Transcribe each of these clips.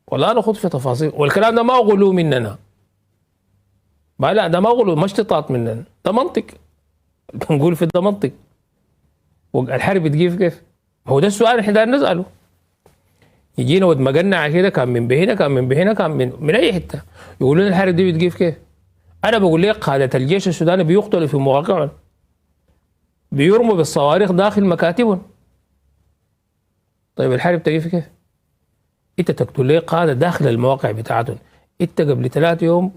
ولا نخوض في تفاصيل، والكلام ده ما غلو مننا، ما لا ده ما غلو، ما اشتطاط مننا، ده منطق. بنقول في ده منطق. والحرب بتجيب كيف؟ هو ده السؤال اللي احنا دايرين نساله. يجينا ود مجنع كده، كان من بهنا، كان من بهنا، كان من اي حته، يقولون الحرب دي بتجيب كيف؟ انا بقول لك قاده الجيش السوداني بيقتلوا في مواقعهم، بيرموا بالصواريخ داخل مكاتبهم. طيب الحرب تجي كيف؟ انت تقتل لي قاده داخل المواقع بتاعتهم. انت قبل 3 يوم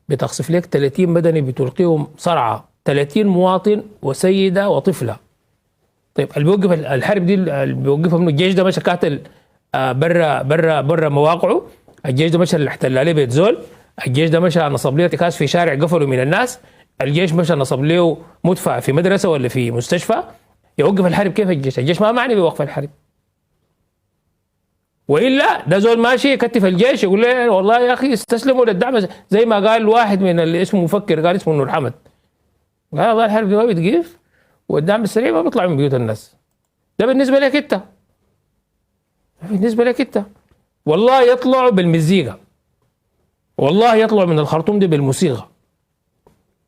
بتقصف لك 30 مدني بتلقيهم صرعه، 30 مواطن وسيده وطفله. طيب اللي بيوقف الحرب دي اللي بيوقفها منه الجيش ده مشى قاتل برا مواقعه، الجيش ده مشى اللي احتل عليه بيت زول، الجيش ده مشى نصب له ارتكاز في شارع قفلوا من الناس، الجيش مشى نصب له مدفع في مدرسه ولا في مستشفى. يوقف الحرب كيف الجيش؟ الجيش ما معني بوقف الحرب. والا ده زول ماشي يكتف الجيش يقول له والله يا اخي استسلموا للدعم، زي ما قال واحد من اللي اسمه مفكر، قال اسمه نور حمد، قال والله الحرب دي ما بتجيف والدعم السريع ما بيطلع من بيوت الناس. ده بالنسبه لك انت، بالنسبه لك انت والله يطلعوا بالمزيكا، والله يطلعوا من الخرطوم دي بالموسيقى،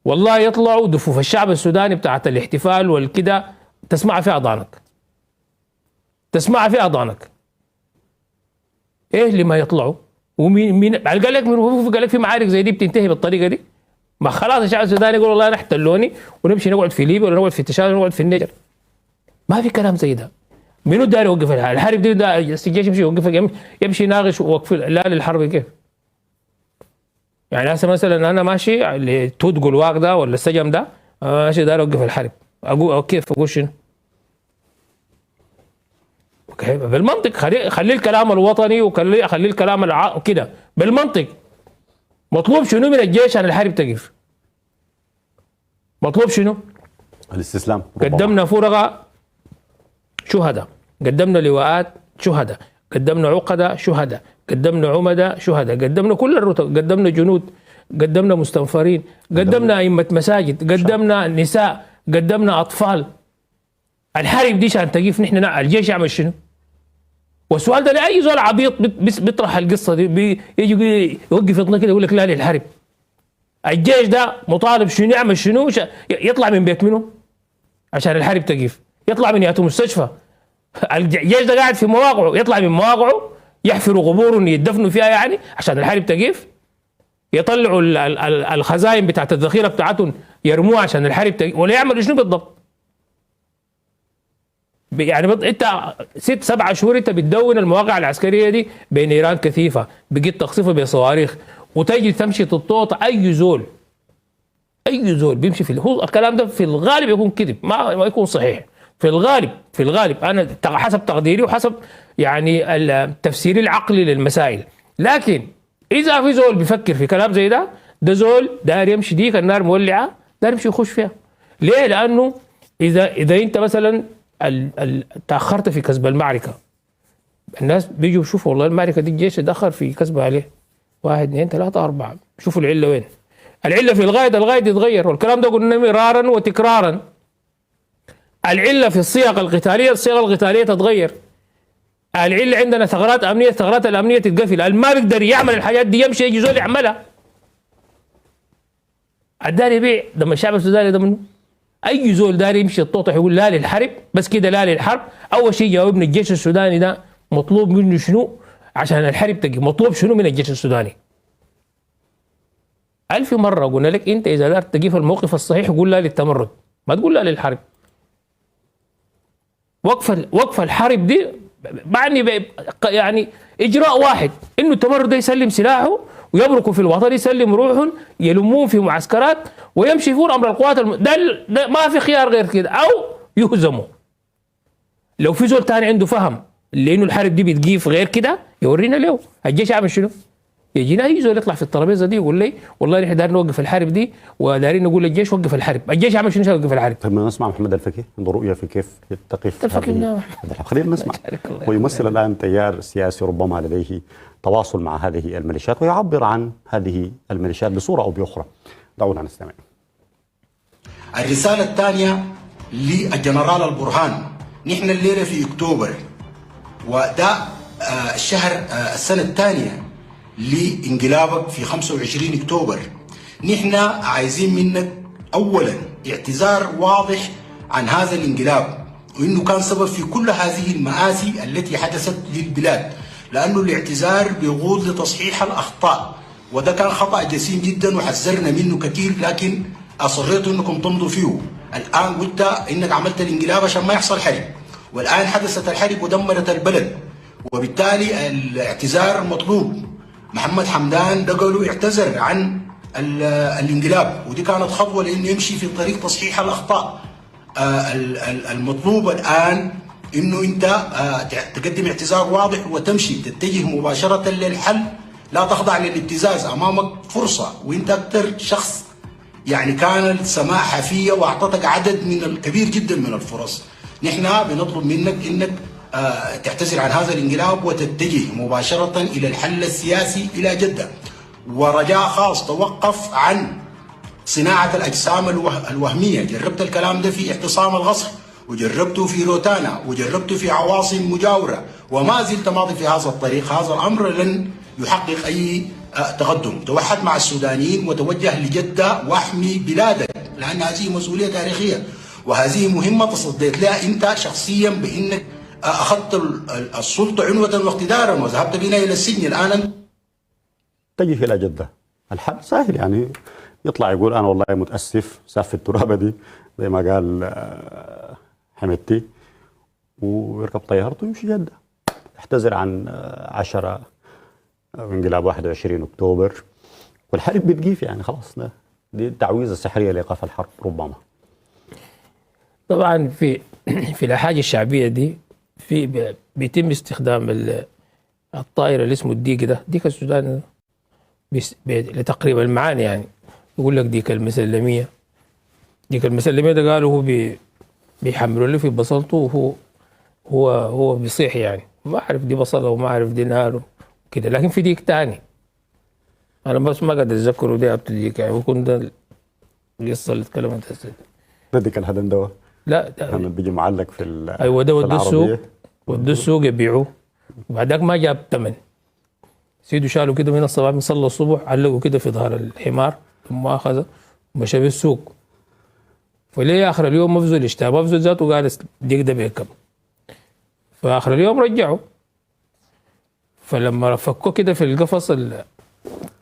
والله يطلعوا دفوف الشعب السوداني بتاعت الاحتفال والكده تسمع في اذانك، تسمع في اذانك. ايه اللي ما يطلعوا؟ ومين قال لك؟ قال لك في معارك زي دي بتنتهي بالطريقه دي؟ ما خلاص الشعب السوداني يقول والله انا احتلوني ونمشي نقعد في ليبيا ولا نقعد في تشاد ولا نقعد في النيجر. ما في كلام زي ده. منو داير يوقف الحرب دي؟ ده الجيش يمشي يوقف، يمشي يناقش وقف لا للحرب كيف؟ يعني هسه مثلا انا ماشي لتوت قلواق ده ولا السجم ده ماشي داير اوقف الحرب، اقول كيف؟ اقول شنو؟ بالمنطق. خلي الكلام الوطني وخلي الكلام كده بالمنطق. مطلوب شنو من الجيش عشان الحرب تقف؟ مطلوب شنو؟ الاستسلام. قدمنا فرقة شهداء، قدمنا لواءات شهداء، قدمنا عقدة شهداء، قدمنا عمدة شهداء، قدمنا كل الرتب، قدمنا جنود، قدمنا مستنفرين، قدمنا أئمة مساجد، قدمنا نساء، قدمنا أطفال. الحرب دي عشان تقف نحن الجيش يعمل شنو؟ والسؤال ده لأي زول عبيط بيطرح القصة دي يجي يوقف يطلع كده يقول لك لا للحرب. الجيش ده مطالب شنو يعمل شنو؟ يطلع من بيت منه عشان الحرب تقف، يطلع من ياتو مستشفى. الجيش ده قاعد في مواقعه، يطلع من مواقعه يحفروا قبور يدفنوا فيها يعني عشان الحرب تقف، يطلعوا الخزائن بتاعت الذخيره بتاعتهم يرموها عشان الحرب تقف، ولا يعملوا شنو بالضبط؟ يعني انت 6-7 شهور انت بتدون المواقع العسكريه دي بنيران كثيفه، بقيت تقصفها بصواريخ، وتجي تمشي تطوط اي زول بيمشي في هو الكلام ده في الغالب يكون كذب، ما يكون صحيح. في الغالب انا حسب تقديري وحسب يعني التفسير العقلي للمسائل. لكن اذا في زول بيفكر في كلام زي ده زول داير يمشي ديك النار مولعه، داير يمشي يخش فيها. ليه؟ لانه اذا انت مثلا تاخرت في كسب المعركه، الناس بيجوا يشوفوا والله المعركه دي الجيش تاخر في كسبها عليه 1 2 3 4، شوفوا العله وين. العله في الغايه يتغير، والكلام ده قلنا مرارا وتكرارا. العله في الصيغ القتاليه تتغير. العله عندنا ثغرات امنيه، الثغرات الامنيه تتقفل، اللي ما بيقدر يعمل الحاجات دي يمشي يجي زول يعملها. الداري يبيع لما الشعب السوداني ده منه اي زول داري يمشي الطوطح يقول لا للحرب بس كده، لا للحرب. اول شيء جاوبنا الجيش السوداني ده مطلوب منه شنو عشان الحرب تجي؟ مطلوب شنو من الجيش السوداني؟ 1000 مرة قلنا لك انت اذا دارت تجي في الموقف الصحيح قول لا للتمرد، ما تقول لا للحرب. وقف الحرب دي يعني اجراء واحد، انه التمرد ده يسلم سلاحه ويبركوا في الوطن، يسلم روحهم، يلمون في معسكرات ويمشي يفور امر القوات ده ما في خيار غير كده، او يهزموا. لو في زول تاني عنده فهم لانه الحرب دي بتجيف غير كده يورينا له. الجيش عامل شنو؟ يجينا اي زول يطلع في الترابيزه دي يقول لي والله نحن دايرين نوقف الحرب دي ودايرين نقول للجيش وقف الحرب. الجيش عامل شنو عشان يوقف الحرب؟ طيب نسمع محمد الفقيه عنده رؤيه في كيف تقف هذه. خلينا نسمع. ويمثل الان تيار سياسي ربما لديه تواصل مع هذه الميليشيات ويعبر عن هذه الميليشيات بصوره او باخرى. دعونا نستمع. الرساله الثانيه للجنرال البرهان، نحن الليله في اكتوبر، وده الشهر السنه الثانيه لانقلابك في 25 اكتوبر. نحن عايزين منك اولا اعتذار واضح عن هذا الانقلاب، وانه كان سبب في كل هذه المآسي التي حدثت للبلاد، لانه الاعتذار بيغوض لتصحيح الاخطاء، وده كان خطأ جسيم جدا وحذرنا منه كثير، لكن اصريتوا انكم تمضوا فيه. الان قلت انك عملت الانقلاب عشان ما يحصل حرب، والان حدثت الحرب ودمرت البلد، وبالتالي الاعتذار مطلوب. محمد حمدان ده قالوا اعتذر عن الانقلاب، ودي كانت خطوه لانه يمشي في طريق تصحيح الاخطاء. المطلوب الان انه انت تقدم اعتذار واضح وتمشي تتجه مباشره للحل، لا تخضع للابتزاز. امامك فرصه، وانت اكثر شخص يعني كان السماح فيه واعطتك عدد من كبير جدا من الفرص. نحن بنطلب منك انك تعتذر عن هذا الانقلاب وتتجه مباشره الى الحل السياسي الى جده. ورجاء خاص، توقف عن صناعه الاجسام الوهميه. جربت الكلام ده في اعتصام الغصب، وجربته في روتانا، وجربته في عواصم مجاوره، وما زلت ماضي في هذا الطريق. هذا الامر لن يحقق اي تقدم. توحد مع السودانيين وتوجه لجده واحمي بلادك، لان هذه مسؤوليه تاريخيه، وهذه مهمه تصديت لها انت شخصيا بانك اخذت السلطه عنوه واقتدارا وذهبت بنا الى السجن. الان اتجه الى جده. الحل سهل، يعني يطلع يقول انا والله متاسف، سف الترابه دي زي ما قال حمدتي، ويركب طيارته ويمشي جده. اعتذر عن 10 انقلاب 21 اكتوبر، والحرب بتجيف، يعني خلاص دي التعويذه السحريه لايقاف الحرب ربما. طبعا في الحاجه الشعبيه دي بيتم استخدام الطائره اللي اسمه الديك ده، ديك السودان لتقريب المعاني. يعني يقول لك ديك المسلميه، ديك المسلميه ده قالوا هو بيحملوا له في بصلته، وهو هو بيصيح. يعني ما اعرف دي بصله وما اعرف دي نار كده، لكن في ديك تاني انا بس ما قادر اتذكره دي ابتدي ديك، يعني يكون ده القصه اللي اتكلمت هسه. ده ديك الهدم دواء؟ لا ده لما بيجي معلق في ايوه ده ودوه السوق، ودوه السوق يبيعوه، وبعدك ما جاب ثمن. سيدو شالوا كده من الصباح، صلى الصبح علقوا كده في ظهر الحمار، ثم اخذه ومشى بالسوق. فليه اخر اليوم مفزول اشتهى، مفزول ذاته قال ديك ده بكم. فاخر اليوم رجعوا، فلما فكوا كده في القفص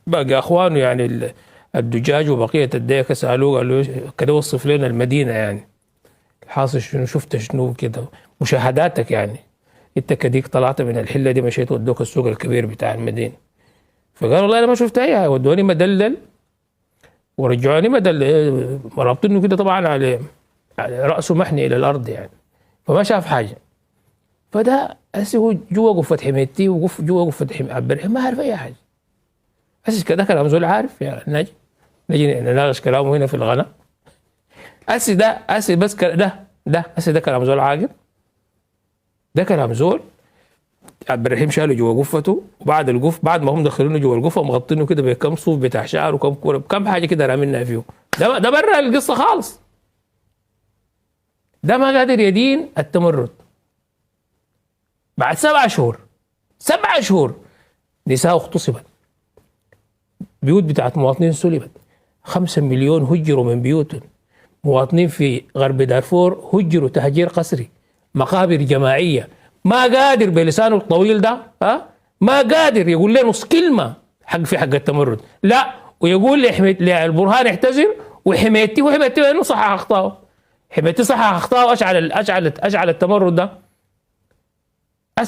باقي اخوانه يعني الدجاج وبقيه الديكه سالوه، قالوا كده وصف لنا المدينه، يعني حاصل شنو، شفت شنو كده، مشاهداتك يعني انت كديك طلعت من الحله دي مشيت ودوك السوق الكبير بتاع المدينه. فقال والله انا ما شفت اي حاجه، ودوني مدلل ورجعوني مدلل، رابطينه كده طبعا على راسه محني الى الارض يعني، فما شاف حاجه. فده هسه هو جوا قفه حميتي وقف جوا قفه عبد الرحيم، ما عارف اي حاجه. هسه كده كلام زول عارف يا نجي نناقش كلامه هنا في الغناء. هسه ده هسه بس ده هسه ده كلام زول عاقل، ده كلام زول عبد الرحيم شاله جوا قفته، وبعد بعد ما هم دخلونه جوا القفه مغطينه كده بكم صوف بتاع شعر وكم كوره بكم حاجه كده رامينها فيه. ده برا القصه خالص. ده ما قادر يدين التمرد. بعد 7 شهور نساء اغتصبت، بيوت بتاعت مواطنين سلبت، 5 مليون هجروا من بيوتهم، مواطنين في غرب دارفور هجروا تهجير قسري، مقابر جماعيه. ما قادر بلسانه الطويل ده ما قادر يقول لي نص كلمه حق التمرد، لا، ويقول للبرهان اعتذر، وحميتي انه صحح اخطائه. حميتي صحح اخطائه، اشعل التمرد ده.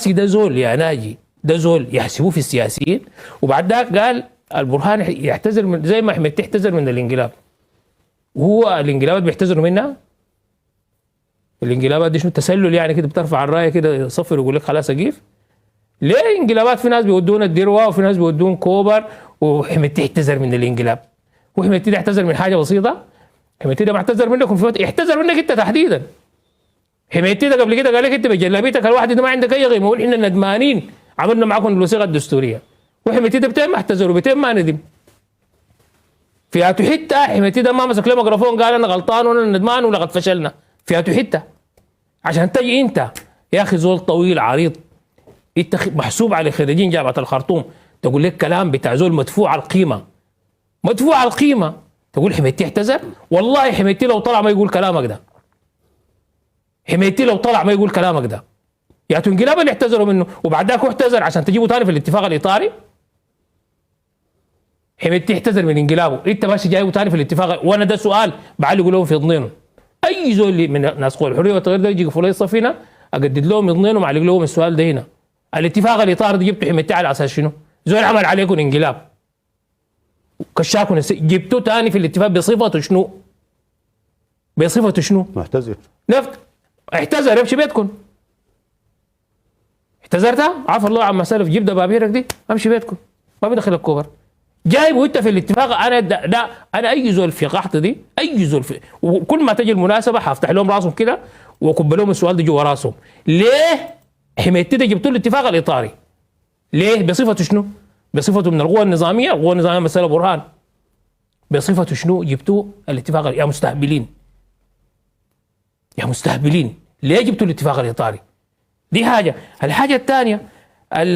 ده زول يا ناجي، ده زول يحسبوه في السياسيين. وبعد ذاك قال البرهان يعتذر من زي ما حميتي اعتذر من الانقلاب، وهو الانقلابات بيعتذروا منها. الانقلابات دي شنو، تسلل يعني كده، بترفع الرايه كده صفر ويقول لك خلاص اقيف. ليه انقلابات في ناس بيودون الدروه وفي ناس بيودون كوبر، وحميتي اعتذر من الانقلاب. وحميتي ده اعتذر من حاجه بسيطه؟ حميتي ده معتذر منكم في وقت اعتذر منك انت تحديدا. حميتي ده قبل كده قال لك انت بجلابيتك الواحده ما عندك اي قيمه، ونحن ندمانين عملنا معاكم الوثيقه الدستوريه. وحميتي ده بتم اعتذر وبتم ما ندم. في هاتو حته حميتي ده ما مسك له ميكروفون قال انا غلطان وانا ندمان ولقد فشلنا. في هاتو حته عشان تجي انت يا اخي زول طويل عريض، انت محسوب على خريجين جامعه الخرطوم، تقول لك كلام بتاع زول مدفوع على القيمه، مدفوع على القيمه، تقول حميتي اعتذر؟ والله حميتي لو طلع ما يقول كلامك ده، حميتي لو طلع ما يقول كلامك ده. يا انقلاب اللي اعتذروا منه وبعد ذاك اعتذر عشان تجيبه ثاني في الاتفاق الاطاري. حميتي اعتذر من انقلابه، انت ماشي جايبه ثاني في الاتفاق، وانا ده سؤال بعلقوا لهم في ضنينهم. اي زول من ناس قوى الحريه والتغيير ده يجي يقفوا لي الصف هنا اجدد لهم يضنينهم وعلق لهم السؤال ده هنا. الاتفاق الاطاري ده جبته حميتي على اساس شنو؟ زول عمل عليكم انقلاب كشاكم جبتوه ثاني في الاتفاق بصفته شنو؟ بصفته شنو؟ معتذر. نفط اعتذر يمشي بيتكم. اعتذرت؟ عفى الله عما سلف، جيب دبابيرك دي امشي بيتكم، ما بدخل الكوبر. جايب وانت في الاتفاق. انا لا انا اي زول في قحط دي، اي زول في، وكل ما تجي المناسبه حافتح لهم راسهم كده واكب لهم السؤال ده جوا راسهم. ليه حميتي ده جبتوا الاتفاق الاطاري؟ ليه؟ بصفته شنو؟ بصفته من القوى النظاميه، القوى النظاميه مساله برهان. بصفته شنو جبتوا الاتفاق؟ يا مستهبلين، يا مستهبلين، ليه جبتوا الاتفاق الاطاري؟ دي حاجه. الحاجه الثانيه قال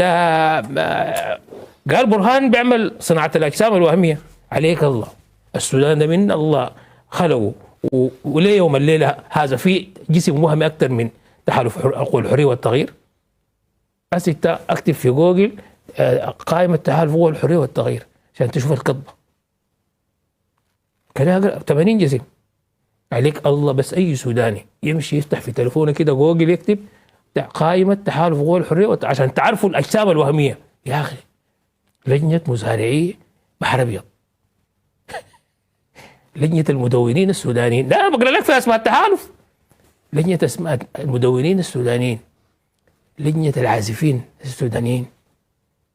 برهان بيعمل صناعه الاجسام الوهميه. عليك الله، السودان ده من الله خلقه، وليه يوم الليله هذا في جسم وهمي اكثر من تحالف القوى الحريه والتغيير. بس انت اكتب في جوجل قائمه تحالف القوى الحريه والتغيير عشان تشوف الكذبه. كده 80 جسم. عليك الله، بس اي سوداني يمشي يفتح في تليفونه كده جوجل يكتب قائمه تحالف قوى الحريه عشان تعرفوا الاجسام الوهميه. يا اخي لجنه مزارعيه بحر ابيض لجنه المدونين السودانيين، لا انا بقرا لك في اسماء التحالف. لجنه اسماء المدونين السودانيين، لجنه العازفين السودانيين،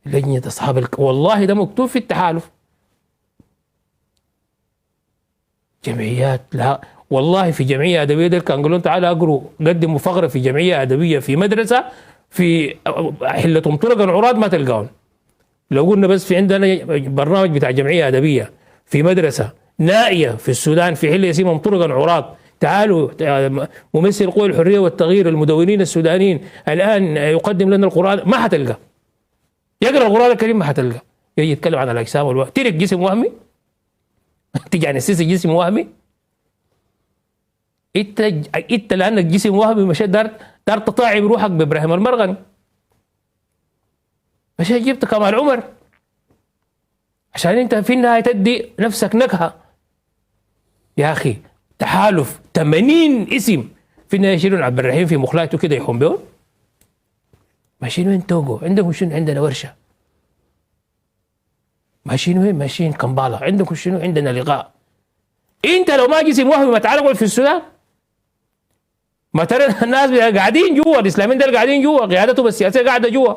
لجنه اصحاب والله ده مكتوب في التحالف. جمعيات، لا والله في جمعيه ادبيه دول كان قالوا تعالوا اقروا، قدموا فقره في جمعيه ادبيه في مدرسه في حلتهم طرق العراض ما تلقاهم. لو قلنا بس في عندنا برنامج بتاع جمعيه ادبيه في مدرسه نائيه في السودان في حله اسمهم طرق العراض، تعالوا ممثل قوى الحريه والتغيير المدونين السودانيين الان يقدم لنا القران، ما حتلقى. يقرا القران الكريم ما حتلقى. يجي يتكلم عن الاجسام والوهم، ترك جسم وهمي تيجي عن السيسي جسم وهمي. انت لانك جسم وهمي مشيت دار تطاعم روحك بابراهيم المرغني، مشيت جبت كمال عمر عشان انت في النهايه تدي نفسك نكهه. يا اخي تحالف 80 اسم في النهايه يشيلون عبد الرحيم في مخلاته كده يحوم بهم. ماشيين وين توجو؟ عندكم شنو؟ عندنا ورشه. ماشيين وين؟ ماشيين كمبالا. عندكم شنو؟ عندنا لقاء. انت لو ما جسم وهمي ما تعرف في السودان، ما ترى الناس قاعدين جوا، الاسلاميين دول قاعدين جوا، قيادتهم السياسيه قاعده جوا،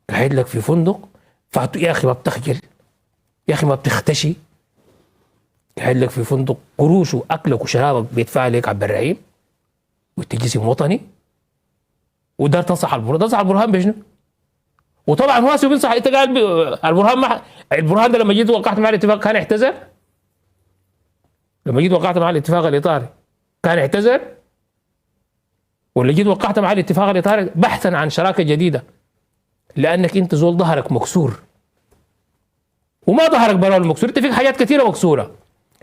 قاعد لك في فندق فاتو. يا اخي ما بتخجل، يا اخي ما بتختشي، قاعد لك في فندق قروش واكلك وشرابك بيدفع لك عبد الرحيم وانت جسم وطني ودار تنصح البرهان. تنصح البرهان بشنو؟ وطبعا هو بينصح. انت قال البرهان ما البرهان ده لما جيت وقعت مع الاتفاق كان اعتذر؟ لما جيت وقعت مع الاتفاق الاطاري كان اعتذر؟ ولا جيت وقعت مع الاتفاق الاطاري بحثا عن شراكه جديده لانك انت زول ظهرك مكسور وما ظهرك برا المكسور، انت فيك حاجات كثيره مكسوره،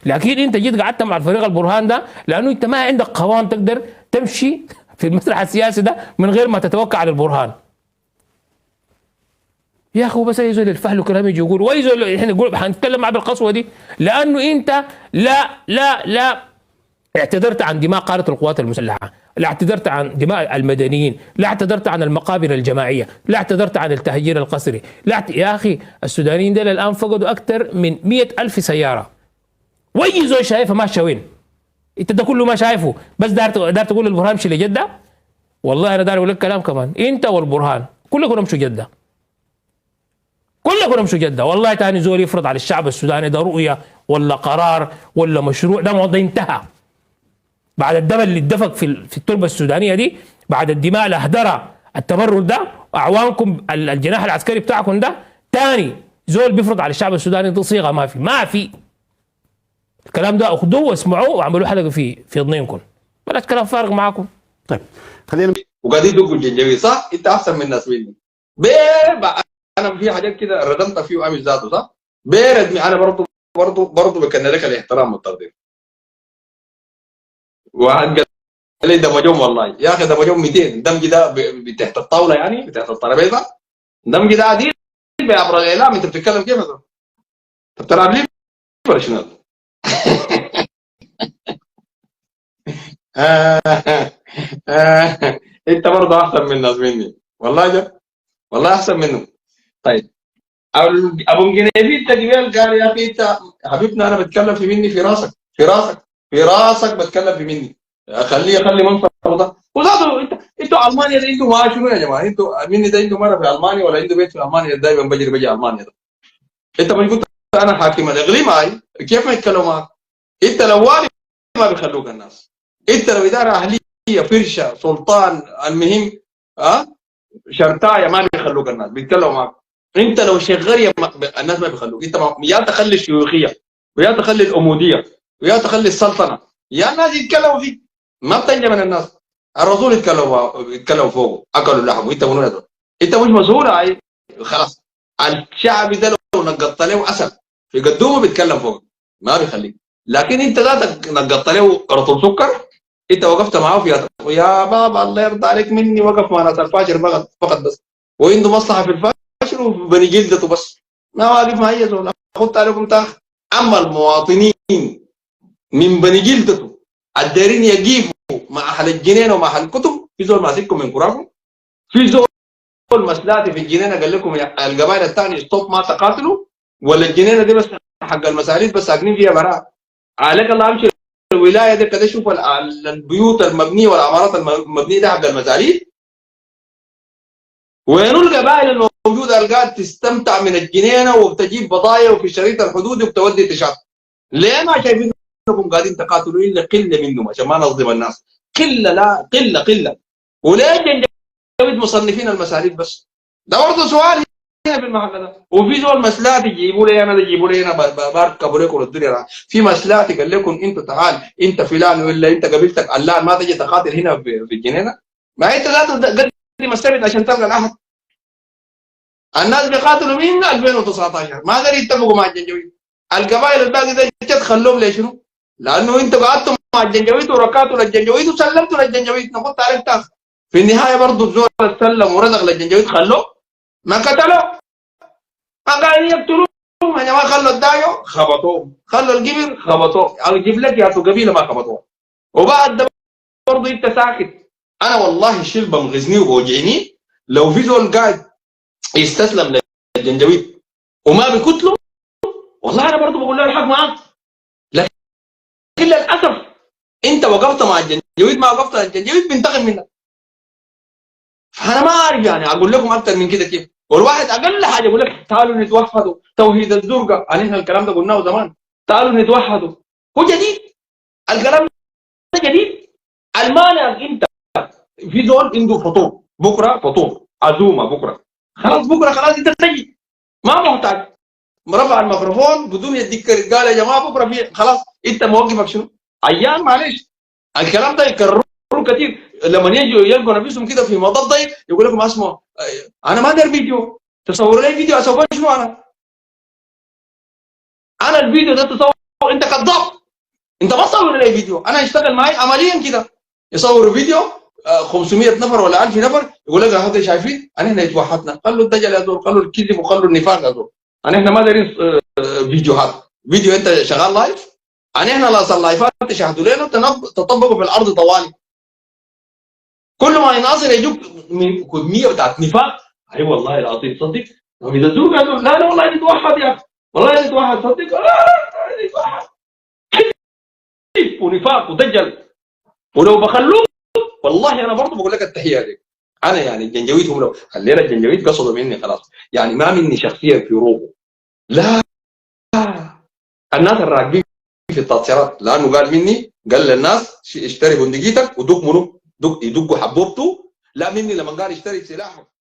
لكن انت جيت قعدت مع الفريق البرهان ده لانه انت ما عندك قوام تقدر تمشي في المسرح السياسي ده من غير ما تتوقع على البرهان. يا اخي بس اي زول يرفع له كلام يجي يقول واي زول احنا نقول حنتكلم معاه بالقسوه دي لانه انت لا اعتذرت عن دماء قاده القوات المسلحه، لا اعتذرت عن دماء المدنيين، لا اعتذرت عن المقابر الجماعيه، لا اعتذرت عن التهجير القسري، لا يا اخي السودانيين دول الان فقدوا اكثر من 100,000 سياره. واي زول شايفها ماشيه وين؟ انت ده كله ما شايفه، بس دار تقول البرهان امشي لجده؟ والله انا دار اقول لك كلام كمان، انت والبرهان كلكم امشوا جده، كلكم امشوا جده. والله تاني زول يفرض على الشعب السوداني ده رؤيه ولا قرار ولا مشروع، ده موضوع انتهى. بعد الدم اللي اتدفق في التربه السودانيه دي، بعد الدماء الاهدره التمرد ده، اعوانكم الجناح العسكري بتاعكم ده، تاني زول بيفرض على الشعب السوداني دي صيغه ما في الكلام ده. اخذوه واسمعوه واعملوا حلقه في ضنينكم، بلاش كلام فارغ معاكم. طيب خلينا وقاعدين تقول جنجوي صح؟ انت احسن من الناس مني. انا في حاجات كده ردمت فيه وعامل ذاته صح؟ بيرد انا برضه بكن لك الاحترام والتقدير. واحد قال لي دمجهم والله يا اخي دمجهم 200 دمج ده تحت الطاوله يعني تحت الترابيزه دمج ده عديل بعبر الاعلام انت بتتكلم كيف انت بتلعب لي ولا شنو؟ انت برضه احسن من الناس مني والله جد والله احسن منهم. طيب ابو الجنيبي انت قبل قال يا اخي انت حبيبنا انا بتكلم في مني في راسك في راسك بتكلم في مني خلي منصبه ده وذاته انتوا المانيا ده انتوا ما شنو يا جماعه انتوا مني ده انتوا مره في المانيا ولا عنده بيت في المانيا دايما بجي المانيا ده انت ما قلت انا حاكم الاقليم هاي كيف ما يتكلموا معك؟ انت لو والي ما بيخلوك الناس انت لو اداره اهليه فرشه سلطان المهم شرطايه ما بيخلوك الناس بيتكلموا معك. انت لو شغال الناس ما بيخلوك انت يا تخلي الشيوخيه ويا تخلي الاموديه ويا تخلي السلطنه يا الناس يتكلموا فيك ما بتنجى من الناس. الرسول يتكلموا فوقه اكلوا لحمه انت منو هذا؟ انت مش مسؤول هاي خلاص. الشعب ده لو نقطت له اسد في قدومه بيتكلم فوق ما بيخليك. لكن انت ذاتك نقطت له رطل سكر انت وقفت معاه في يا بابا الله يرضى عليك مني وقف مع ناس الفاجر فقط بس وعنده مصلحه في الفاجر وبني جلدته بس ما واقف مع اي زول اخذت عليكم تاخ. اما المواطنين من بني جلدته الدارين يقيفوا مع اهل الجنين ومع اهل الكتب في زول ماسككم من كراكم في زول مسلاتي في الجنينه قال لكم القبائل الثانيه ستوب ما تقاتلوا ولا الجنينه دي بس حق المساليد بس ساكنين فيها براء عليك الله امشي الولايه دي كده شوف البيوت المبنيه والعمارات المبنيه دي حق المساليد وينو القبائل الموجوده القاعد تستمتع من الجنينه وبتجيب بضايع وفي شريط الحدود وبتودي تشاط. ليه ما شايفين انكم قاعدين تقاتلوا الا قله منهم عشان ما نظلم الناس قله لا قله وليه مصنفين المساليد بس؟ ده برضه سؤال هنا في المحل ده. وفي زول مسلات يجيبوا لي انا يجيبوا لي انا بركبوا لكم الدنيا في مسلات قال لكم انتوا تعال انت فلان ولا انت قبيلتك علان ما تجي تقاتل هنا في الجنينه ما انت ذاته قدم السبت عشان تلقى الاحد. الناس بيقاتلوا من 2019 ما قدروا يتفقوا مع الجنجويد. القبائل الباقي ده جت خلوهم ليه شنو؟ لانه انت قعدتوا مع الجنجويد وركعتوا للجنجويد وسلمتوا للجنجويد نقطت عليك تاخذ. في النهايه برضه الزول سلم ورزق للجنجويد خلوه ما قتلوا ما قاعدين يقتلوهم يا جماعه خلوا الدايو خبطوه خلوا القبر خبطوه اجيب لك يا قبيله ما خبطوه وبعد ده برضه انت ساكت. انا والله الشيء بمغزني وبوجعني لو في زول قاعد يستسلم للجنجويد وما بيقتله والله انا برضه بقول له الحق معاك. لكن للاسف انت وقفت مع الجنجويد ما وقفت الجنجويد بينتقم منك. فانا ما اعرف يعني اقول لكم اكثر من كده كيف. والواحد اقل حاجه يقول لك تعالوا نتوحدوا توحيد الزرقاء احنا الكلام ده قلناه زمان تعالوا نتوحدوا هو جديد الكلام ده جديد. المانع انت في زول عنده فطور بكره فطور عزومه بكره خلاص انت تجي ما محتاج رفع الميكروفون بدون يديك قال يا جماعه بكره في خلاص انت موقفك شنو؟ ايام معلش الكلام ده يكرروه كثير لما يجوا يلقوا نفسهم كده في مضض ضيق يقول لكم اسمعوا انا ما داير فيديو تصوروا لي فيديو اسوي شنو انا الفيديو ده تصور انت كذاب انت ما تصور لي فيديو انا اشتغل معي عمليا كده يصوروا فيديو 500 نفر ولا 1000 نفر يقول لك هذا شايفين احنا اتوحدنا خلوا الدجل يا دول خلوا الكذب وخلوا النفاق يا دول احنا ما دايرين فيديوهات فيديو انت شغال لايف احنا لا اللايفات تشاهدوا لنا تطبقوا في الارض طوالي كل ما يناصر يجوك من كميه بتاعت نفاق. اي والله العظيم تصدق لو اذا زوج لا والله نتوحد يا اخي والله نتوحد صدق لا نتوحد ونفاق ودجل ولو بخلوه والله انا برضه بقول لك التحيه لك انا يعني الجنجويد هم لو خلينا الجنجويد قصدوا مني خلاص يعني ما مني شخصيا في روحه لا الناس الراكبين في التاثيرات لانه قال مني قال للناس اشتري بندقيتك ودق منه يدقوا حبوبته لا مني لما قال اشتري سلاحه